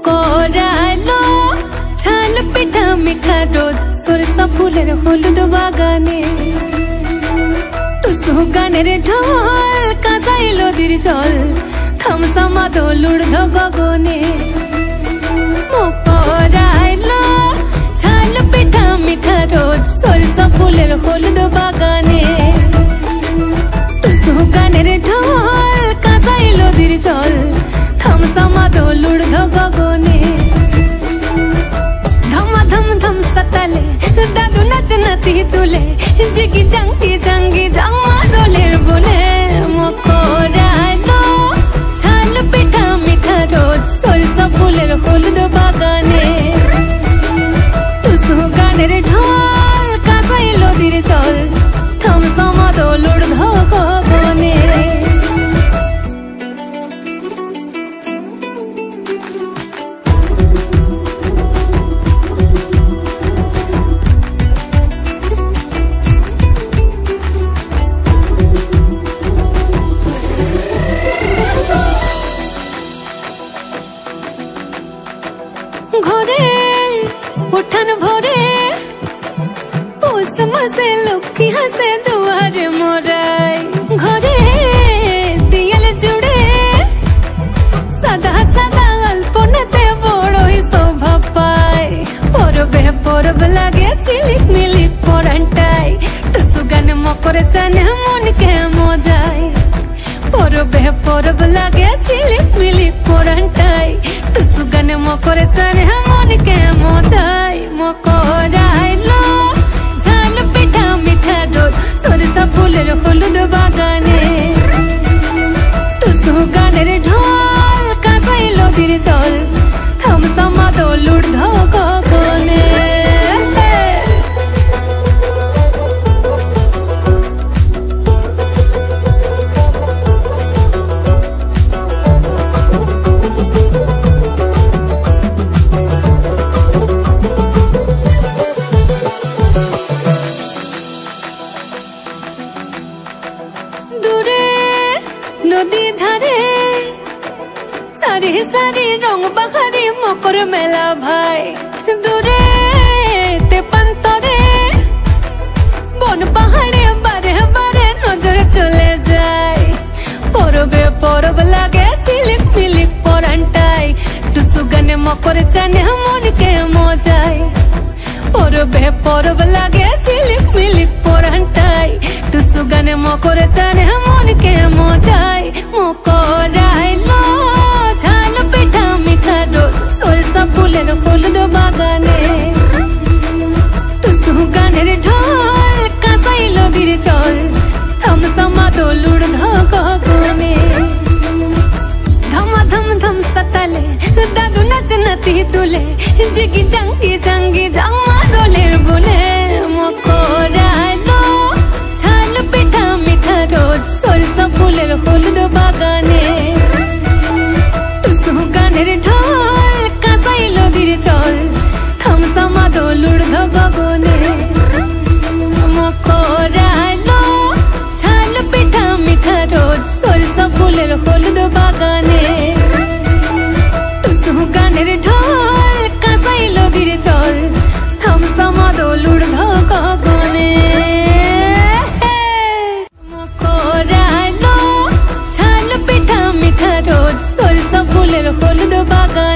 মকরালো ছাল পিঠা মিঠা রোদ সরষা ফুলের হলুদ বাগানে টুসু গানের ঢোল কাঁসাই নদীর জল থামসামা দোলুর্ধ গগনে মকরালো ছাল পিঠা মিঠা রোদ সরষা ফুলের হলুদ বাগানে টুসু গানের ঢোল কাঁসাই নদীর জল থামসামা দোলুর্ধ গগনে ধম ধম সতালে দাদু নাচ নাতি তুলে জিগি জাঙ্গি জাঙ্গি জামা দোলের বলে মকরালো ছাল পিঠা মিঠা রোদ সরষা ফুলের হলুদ বাগানে টুসু গানের ঢোল কাঁসাই নদীর জল থামসামা দোলুর্ধ গগনে ঘরে উঠান ভরে পৌষ মাসে লক্ষ্মী হাসে দুয়ারে মোরাই ঘরে দিয়াল জুড়ে সাদা সাদা অল্পনাতে বড়ই শোভা পায় পরবে পরব লাগে ঝিলিক মিলিক পরান্টাই টুসু গান মকর চান মনকে মজায় পরবে পরব লাগে ঝিলিক মিলিক পরান্টাই টুসু গান মকর চান মনকে মজায় মকরালো ঝাল পিঠা মিঠা রোদ সরষা ফুলের হলুদ বাগানে টুসু গানের ঢোল কাঁসাই নদীর জল থামসামা দোলুর্ধ গগনে নদী ধারে সারি সারি রং বাহারি মকর মেলা ভাই দূরে তেপান্তরে বন পাহাড়ে বারে বারে নজর চলে যায় পরবে পরব লাগে ঝিলিক মিলিক পরান্টাই টুসু গানে মকর চানে মনকে মজায় পরবে পরব লাগে ঝিলিক মিলিক পরান্টাই টুসু গানে মকর চানে মনকে মজায় মকরালো ঝাল পিঠা মিঠা রোদ সরষা ফুলের হলুদ বাগানে টুসু গানের ঢোল কাঁসাই নদীর জল থামসামা দোলুর্ধ গগনে ধম ধম সতালে দাদু নাচ নাতি তুলে জিগি জাঙ্গি জাঙ্গি জামা দোলের বলে মকরালো ছাল পিঠা মিঠা রোদ সরষা ফুলের হলুদ বাগানে টুসু গানের ঢোল কাঁসাই নদীর জল থামসামা দোলুর্ধ গগনে মকরালো ছাল পিঠা মিঠা রোদ সরষা ফুলের হলুদ বাগানে টুসু গানের ঢোল কাঁসাই নদীর জল থামসামা দোলুর্ধ গগনে মকরালো ছাল পিঠা মিঠা রোদ সরষা ফুলের হলুদ বাগানে